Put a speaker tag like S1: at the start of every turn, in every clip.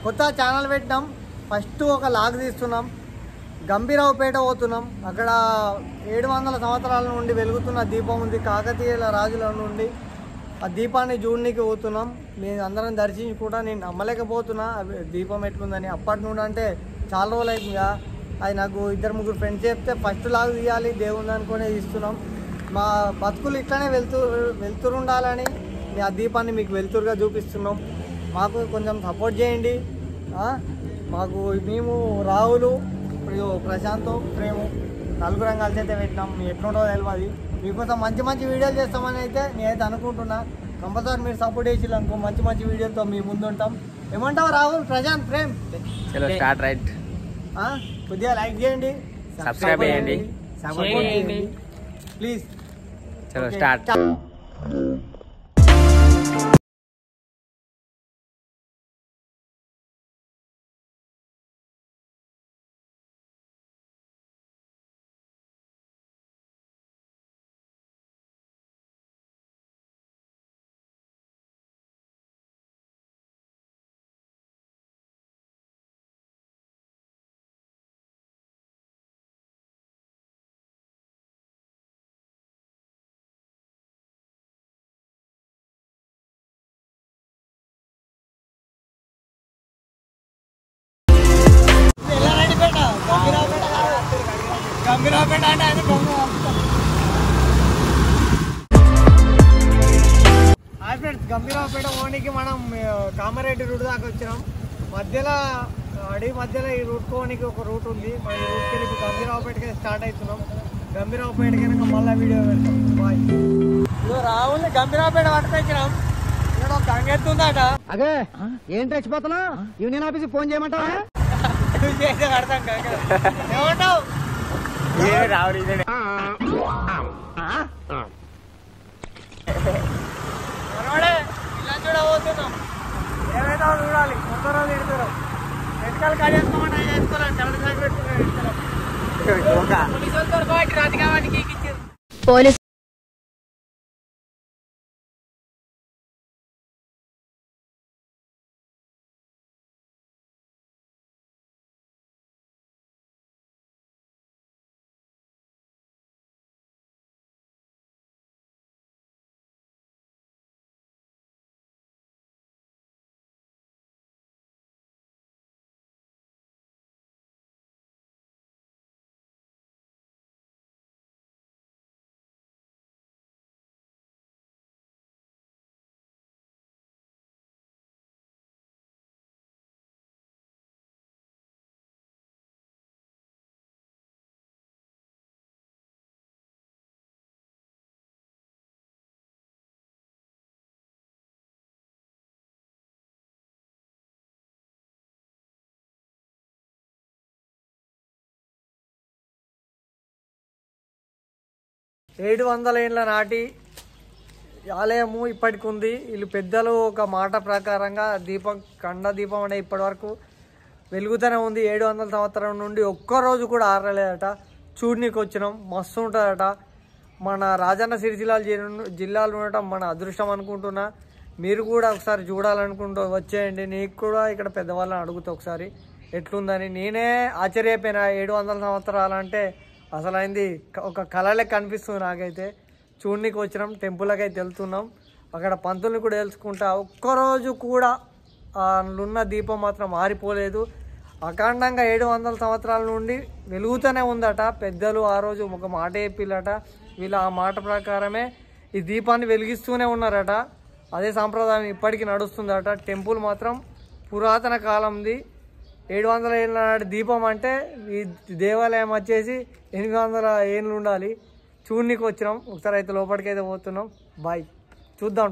S1: కొత్త ఛానల్ పెట్టినాం. ఫస్ట్ ఒక లాగ్ తీస్తున్నాం. గంభీరావుపేట పోతున్నాం. అక్కడ 700 సంవత్సరాల నుండి వెలుగుతున్న దీపం ఉంది. కాకతీయుల రాజుల నుండి ఆ దీపాన్ని చూడడానికి పోతున్నాం. మేము అందరం దర్శించి కూడా నేను నమ్మలేకపోతున్నా దీపం ఎట్లుందని. అప్పటి నుండి అంటే చాలా రోజులు అవుతుందిగా. అది నాకు 2-3 ఫ్రెండ్స్ చెప్తే ఫస్ట్ లాగ్ తీయాలి దేవుని అనుకునే తీస్తున్నాం. మా బతుకులు ఇట్లానే వెళ్తురు ఉండాలని ఆ దీపాన్ని మీకు వెళ్తురుగా చూపిస్తున్నాం. మాకు కొంచెం సపోర్ట్ చేయండి. మాకు మేము రాహులు, ఇప్పుడు ప్రశాంత్, ప్రేము నలుగురం కలిసి అయితే పెట్టినాం. మీ ఎట్లుంటుందో తెలియదు. మీకోసం మంచి మంచి వీడియోలు చేస్తామని అయితే నేనైతే అనుకుంటున్నా. కంపల్సరీ మీరు సపోర్ట్ చేసి అనుకో మంచి మంచి వీడియోలతో మీ ముందు ఉంటాం. ఏమంటావు రాహుల్, ప్రశాంత్, ప్రేమ్? కొద్దిగా లైక్ చేయండి,
S2: సబ్స్క్రైబ్ చేయండి,
S1: సపోర్ట్ చేయండి ప్లీజ్.
S2: స్టార్ట్.
S1: గంభీరావుపేట ఓనికి మనం కామారెడ్డి రూట్ దాకా వచ్చినాం. మధ్యలో ఈ రూట్ కోనికి ఒక రూట్ ఉంది. మన రూట్కి వెళ్ళి ఇప్పుడు గంభీరావుపేటకి స్టార్ట్ అవుతున్నాం. గంభీరావుపేట కనుక మళ్ళీ వీడియో పెడతాం. బాయ్. ఇప్పుడు రాహుల్ని గంభీరావుపేట పట్టుకొచ్చినాం. ఇక్కడ ఒక గంగెత్తుందట. అదే ఏంటి చచ్చిపోతున్నా? యూనియన్ ఆఫీస్కి ఫోన్ చేయమంటావా? అర్థం కాక ఏమంటావు? ఇలా చూడబోతున్నాం. ఏమైనా చూడాలి. కొత్త రోజు ఇడుతున్నాం. వెనకాల కాజేసుకోమని అవి చేసుకోవాలి. తెల్ల సాగు పెట్టుకున్నాం. పోలీసు ఏడు 700 ఏళ్ళ నాటి ఆలయము ఇప్పటికి ఉంది. వీళ్ళు పెద్దలు ఒక మాట ప్రకారంగా కండ దీపం అనే ఇప్పటి వరకు వెలుగుతూనే ఉంది. 700 సంవత్సరం నుండి ఒక్కరోజు కూడా ఆరలేదట. చూడనీకి వచ్చినాం. మస్తు ఉంటుందట. మన రాజన్న సిరిసిల్ల జిల్లాలో ఉండటం మన అదృష్టం అనుకుంటున్నా. మీరు కూడా ఒకసారి చూడాలనుకుంటూ వచ్చేయండి. నీకు కూడా ఇక్కడ పెద్దవాళ్ళని అడుగుతా ఒకసారి ఎట్లుందని. నేనే ఆశ్చర్యపోయినా. 700 సంవత్సరాలు అంటే అసలు అయింది ఒక కళలే కనిపిస్తుంది నాకైతే. చూడనీకి వచ్చినాం. టెంపుల్కి అయితే వెళ్తున్నాం. అక్కడ పంతుల్ని కూడా తెలుసుకుంటా. ఒక్కరోజు కూడా అందున్న దీపం మాత్రం మారిపోలేదు. అఖండంగా 700 సంవత్సరాల నుండి వెలుగుతూనే ఉందట. పెద్దలు ఆ రోజు ఒక మాట చెప్పిల్లట. వీళ్ళు ఆ మాట ప్రకారమే ఈ దీపాన్ని వెలిగిస్తూనే ఉన్నారట. అదే సాంప్రదాయం ఇప్పటికీ నడుస్తుందట. టెంపుల్ మాత్రం పురాతన కాలంది. 700 ఏళ్ళ నాటి దీపం అంటే ఈ దేవాలయం వచ్చేసి 800 ఏళ్ళు ఉండాలి. చూడనీకి వచ్చినాం. ఒకసారి అయితే లోపలికి అయితే పోతున్నాం. బాయ్. చూద్దాం.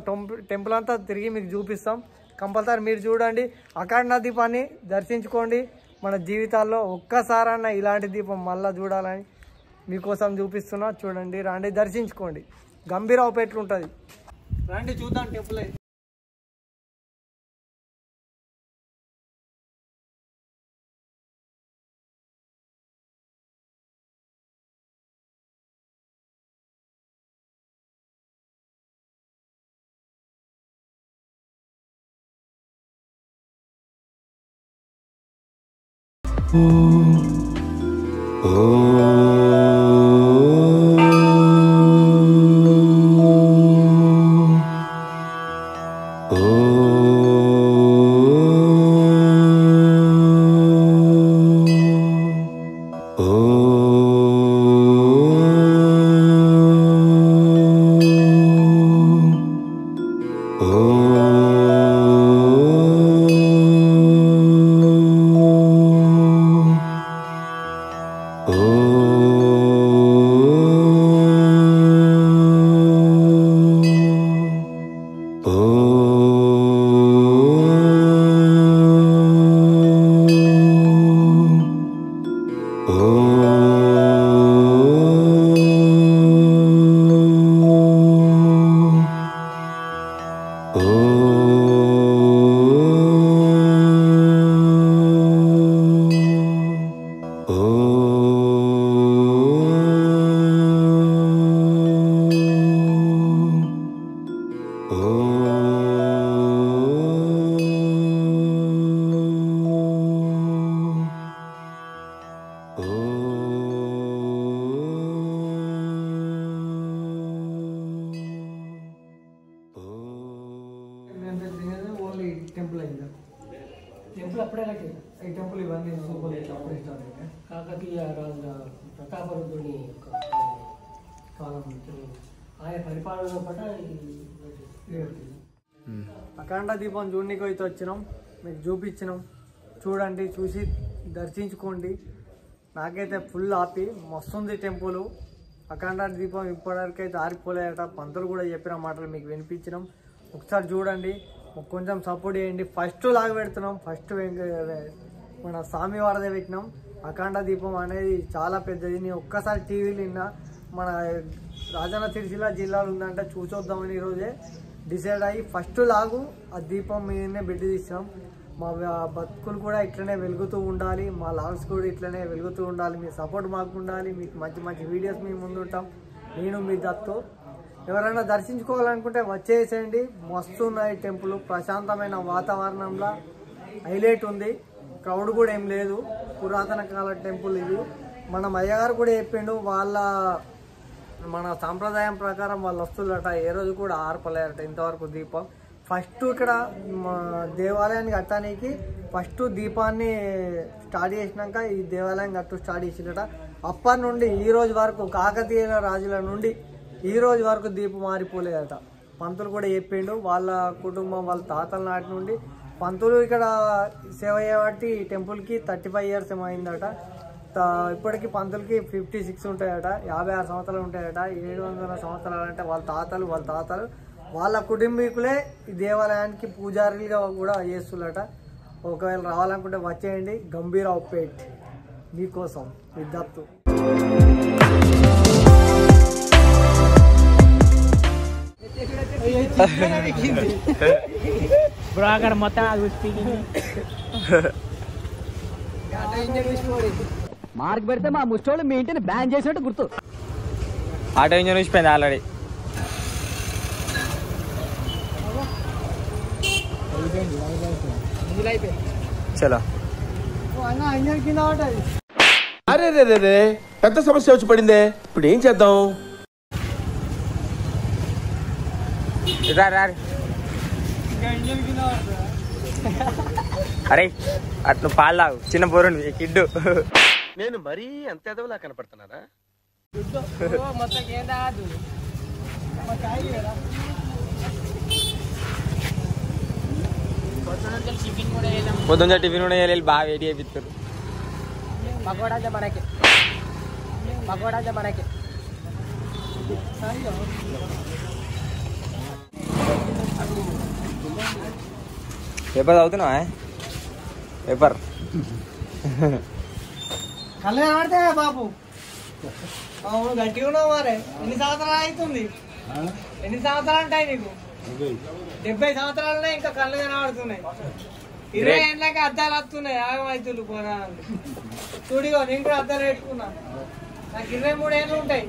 S1: టెంపుల్ అంతా తిరిగి మీకు చూపిస్తాం. కంపల్సరీ మీరు చూడండి. అఖండ దీపాన్ని దర్శించుకోండి. మన జీవితాల్లో ఒక్కసారన్నా ఇలాంటి దీపం మళ్ళీ చూడాలని మీకోసం చూపిస్తున్నా. చూడండి, రండి, దర్శించుకోండి. గంభీరావుపేట ఉంటుంది. రండి చూద్దాం టెంపుల్. ఓన్లీ టెంపుల్ అయిందా?
S3: టెంపుల్ అప్పుడే
S1: ఈ టెంపుల్ ఇవన్నీ సూపర్ అప్పుడే స్టార్ట్ అయ్యాయి.
S3: కాకతీయ రాజుల ప్రతాపరుద్రుని యొక్క కాలం ఆయన పరిపాలనలో పాటు
S1: అఖండ దీపం చూడనీకి అయితే వచ్చినాం, మీకు చూపించినాం. చూడండి, చూసి దర్శించుకోండి. నాకైతే ఫుల్ హ్యాపీ, మస్తుంది టెంపుల్. అఖండ దీపం ఇప్పటివరకైతే ఆరిపోలేదట. పంతులు కూడా చెప్పిన మాటలు మీకు వినిపించినాం. ఒకసారి చూడండి, కొంచెం సపోర్ట్ చేయండి. ఫస్ట్ లాగా పెడుతున్నాం, ఫస్ట్ మన స్వామివారిదే పెట్టినాం. అఖండ దీపం అనేది చాలా పెద్దది. నేను ఒక్కసారి టీవీలో విన్నా, మన రాజన్న సిరిసిల్ల జిల్లాలో ఉందంటే చూసొద్దామని ఈరోజే డిసైడ్ అయ్యి ఫస్ట్ లాగు ఆ దీపం మీదనే పెట్టి తీసినాం. మా బతుకులు కూడా ఇట్లనే వెలుగుతూ ఉండాలి, మా లాగ్స్ కూడా ఇట్లనే వెలుగుతూ ఉండాలి. మీ సపోర్ట్ మాకు ఉండాలి. మీకు మంచి మంచి వీడియోస్ మేము ముందుంటాం. నేను మీ దత్తు. ఎవరైనా దర్శించుకోవాలనుకుంటే వచ్చేసేయండి. మస్తు ఉన్నాయి టెంపుల్, ప్రశాంతమైన వాతావరణంలో హైలైట్ ఉంది. క్రౌడ్ కూడా ఏం లేదు. పురాతన కాల టెంపుల్ ఇది. మన అయ్యగారు కూడా చెప్పిండు, మన సాంప్రదాయం ప్రకారం వాళ్ళు వస్తున్నట ఏ రోజు కూడా ఆర్పలేరట ఇంతవరకు దీపం. ఫస్ట్ ఇక్కడ దేవాలయాన్ని కట్టడానికి ఫస్ట్ దీపాన్ని స్టార్ట్ చేసినాక ఈ దేవాలయం కట్టు స్టార్ట్ చేసినట. అప్పటి నుండి ఈ రోజు వరకు కాకతీయ రాజుల నుండి ఈ రోజు వరకు దీపం మారిపోలేదట. పంతులు కూడా చెప్పిండు, వాళ్ళ కుటుంబం వాళ్ళ తాతల నాటి నుండి పంతులు ఇక్కడ సేవ చేయబట్టి టెంపుల్కి 35 years ఏమో అయిందట. ఇప్పటికీ పంతులకి 56 ఉంటాయట, 56 సంవత్సరాలు ఉంటాయట. 700 సంవత్సరాలు అంటే వాళ్ళ తాతలు వాళ్ళ కుటుంబీకులే ఈ దేవాలయానికి పూజారులుగా కూడా చేస్తున్నట. ఒకవేళ రావాలనుకుంటే వచ్చేయండి. గంభీరావుపేట్ మీకోసం విద్యార్థు.
S3: బ్రాగర్ మొత్తం మార్క్ పెడితే మా ముష్టోళ్ళు మీ ఇంటిని బ్యాన్ చేసినట్టు గుర్తు.
S2: ఆటో ఇంజన్ వచ్చిపోయింది ఆల్రెడీ. చలో
S1: ఇంజన్ కింద పడ్డది.
S4: అరే రే రే రే, పెద్ద సమస్య వచ్చి పడిందే. ఇప్పుడు ఏం చేద్దాం?
S1: ఇంజన్ కింద పడ్డా.
S2: అరే అట్లా పాలు తాగు, చిన్న పోరుండి కిడ్డు.
S4: నేను మరీ అంత ఎదవలా కనపడుతున్నారా?
S3: మొత్తం ఏం రాదు.
S2: పొద్దున్న టిఫిన్ కూడా వెళ్ళి బాగా వెయిట్ చేపిస్తారు.
S3: పకోడా మనకి
S2: పేపర్ చదువుతున్నావా? పేపర్
S1: కళ్ళు కనబడతాయా బాబు? అవును, గట్టిగా ఉన్నావు. మరి ఎన్ని సంవత్సరాలు అవుతుంది? ఎన్ని సంవత్సరాలు ఉంటాయి నీకు? 70 సంవత్సరాలనే ఇంకా కళ్ళు కనబడుతున్నాయి. 20 ఏళ్ళకి అద్దాలు వస్తున్నాయి. ఆగమైతులు పోరాలు. చూడిగో, నేను కూడా అద్దాలు పెట్టుకున్నా. నాకు 23 ఏళ్ళు ఉంటాయి.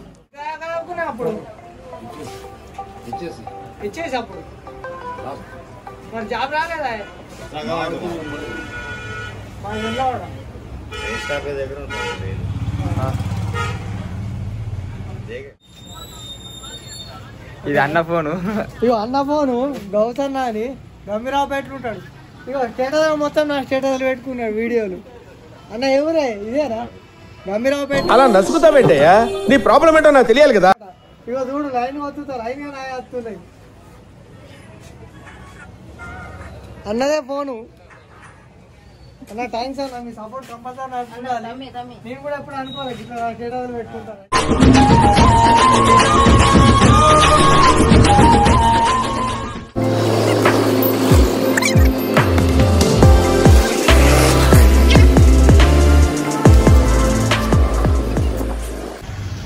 S1: కలుపుకున్నా అప్పుడు ఇచ్చేసి అప్పుడు మరి జాబ్ రాలేదా? మా ఇంట్లో కూడా
S2: ఇది అన్న ఫోను.
S1: ఇగో అన్న ఫోను గౌతన్న అని గంభీరావు పెట్టుకుంటాడు. ఇగో స్టేటస్ మొత్తం నా స్టేటస్లు పెట్టుకున్నాడు వీడియోలు. అన్న ఎవరే ఇదేనా గంభీరావు పెట్టు.
S4: అలా నసుకుతావేంటయ్యా? నీ ప్రాబ్లం ఏంటో నాకు తెలియాలి కదా.
S1: ఇగో చూడు లైన్ వస్తుందా, లైన్ వస్తున్నాయి. అన్నదే ఫోను. అన్న థ్యాంక్స్ అన్న, మీ సపోర్ట్ కంపల్సరీ నాకు ఉండాలి. నేను కూడా ఎప్పుడు అనుకోలేదు ఇట్లా స్టేటస్లు పెట్టుకుంటాను.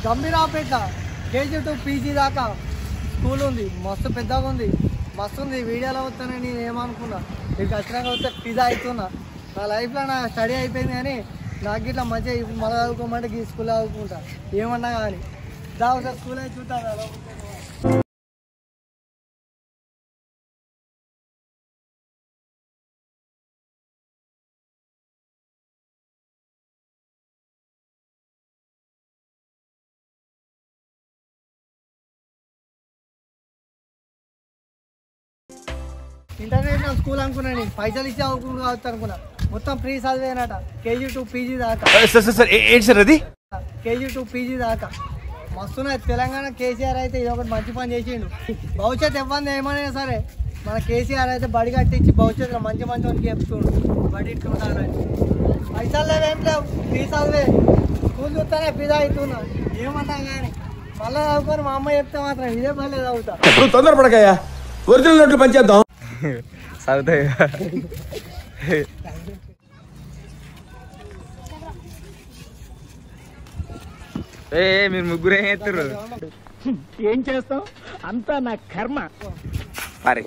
S1: గంభీరావుపేట కేజీ టు పీజీ దాకా స్కూల్ ఉంది. మస్తు పెద్దగా ఉంది, మస్తు ఉంది. వీడియోలో వస్తానని నేను ఏమనుకున్నా, ఇక్కడికి వచ్చినాక వస్తే పిజ్జా అవుతున్నా. నా లైఫ్లో నా స్టడీ అయిపోయింది కానీ నాకు ఇట్లా మంచిగా మళ్ళీ చదువుకోమంటే ఈ స్కూల్ చదువుకుంటా ఏమన్నా కానీ. దా ఒకసారి స్కూల్ అయితే చూద్దాం. ఇంటర్నేషనల్ స్కూల్ అనుకున్నా, నేను పైసలు ఇచ్చి చదువుకుంటూ చదువుతా అనుకున్నా. మొత్తం ఫ్రీ చదివేనట కేజీ టు పీజీ దాకా.
S4: ఏంటి సార్ అది?
S1: కేజీ టు పీజీ దాకా మస్తున్నది. తెలంగాణ కేసీఆర్ అయితే ఇది ఒకటి మంచి పని చేసిండు. భవిష్యత్తు ఇవ్వండి ఏమైనా సరే మన కేసీఆర్ అయితే బడి కట్టించి భవిష్యత్తులో మంచి మంచి వానికి చెప్తుండు. బడి ఇట్లుంటారని పైసలు లేవేం లేవు, ఫ్రీ చదివే. స్కూల్ చూస్తానే పిజ్జా అవుతున్నా ఏమన్నా కానీ మళ్ళీ చదువుకొని మా అమ్మ చెప్తే మాత్రం ఇదే పర్లేదు చదువుతా.
S4: నువ్వు తొందరపడకయ్యా, ఒరిజినల్ నోట్లు పనిచేద్దాం.
S2: చదువుతాయి. మీరు ముగ్గురు ఏం చేస్తారు?
S3: ఏం చేస్తాం, అంతా నా కర్మ.
S2: సరే